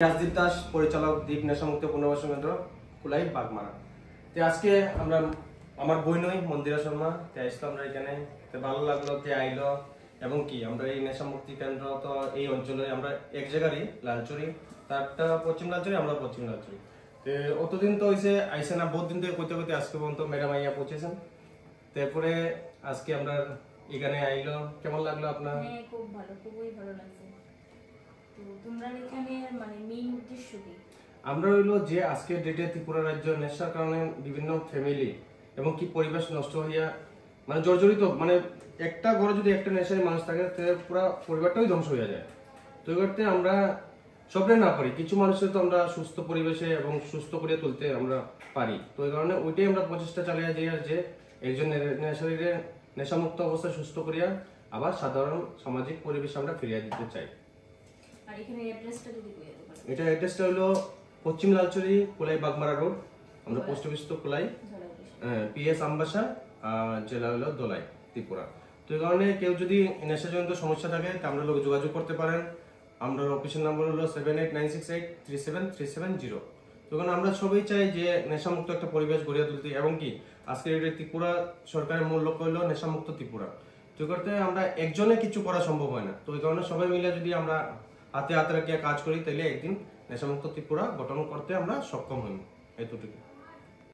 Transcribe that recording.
রাজদীপ দাস পরিচালক দ্বীপ নেশামুক্ত পুনর্বাসন কেন্দ্র কুলাই বাগমারা। তো আজকে আমরা আমার বই নই মন্দিরা শর্মা আসলো আমরা এখানে। তো ভালো লাগলো যে আইলো এবং কি আমরা এই নেশামুক্তি কেন্দ্র তো এই অঞ্চলে আমরা এক জায়গারই লালচুরি, তারটা পশ্চিম লালচুরি, আমরা পশ্চিম লালচুরি। তো অতদিন তো হয়েছে আইসে না, বহুত দিন থেকে কইতে কইতে আজকে পর্যন্ত ম্যাডাম আইয়া পৌঁছেছেন। তারপরে আজকে আমরা এখানে আইলো, কেমন লাগলো আপনার? হ্যাঁ, খুব ভালো, খুবই ভালো লাগছে। তো তোমরা এখানে মানে মেইন উদ্দেশ্য কি? আমরা হইলো যে আজকের ডেটে ত্রিপুরা রাজ্য নেশার কারণে বিভিন্ন ফ্যামিলি এবং কি পরিবেশ নষ্ট হইয়া মানে জর্জরিত, মানে একটা ঘরে যদি একটা নেশায় মানুষ থাকে তাহলে পুরো পরিবারটাই ধ্বংস হয়ে যায়। তো এই করতে আমরা সবরে না পারি, কিছু মানুষের তো আমরা সুস্থ পরিবেশে এবং সুস্থ করে তুলতে আমরা পারি। তো এই কারণে ওইটাই আমরা প্রচেষ্টা চালিয়ে যাই আর যে একজন নেশারীদের নেশামুক্ত অবস্থায় সুস্থ করিয়া আবার সাধারণ সামাজিক পরিবেশে আমরা ফিরিয়ে দিতে চাই। আর এখানে অ্যাড্রেসটা যদি কই দিতে পারো। এটা অ্যাড্রেসটা হলো পশ্চিম লালচুরি কুলাই বাগমারা রোড, আমরা পোস্ট অফিস তো কুলাই, পিএস আমবাসা, জেলা হলো দোলাই, ত্রিপুরা। তো এই কারণে কেউ যদি নেশাজনিত সমস্যা থাকে তা আমরা লোক যোগাযোগ করতে পারেন। আমরা অফিসের নাম্বার হলো 7896837370। তো কারণ আমরা সবাই চাই যে নেশামুক্ত একটা পরিবেশ গড়িয়ে তুলতে এবং কি আজকের এটা ত্রিপুরা সরকারের মূল লক্ষ্য হলো নেশামুক্ত ত্রিপুরা। তো করতে আমরা একজনে কিছু করা সম্ভব হয় না। তো এই কারণে সবাই মিলে যদি আমরা হাতে হাতে রাখিয়া কাজ করি তাহলে একদিন নেশামুক্ত ত্রিপুরা গঠন করতে আমরা সক্ষম হই। এতটুকু।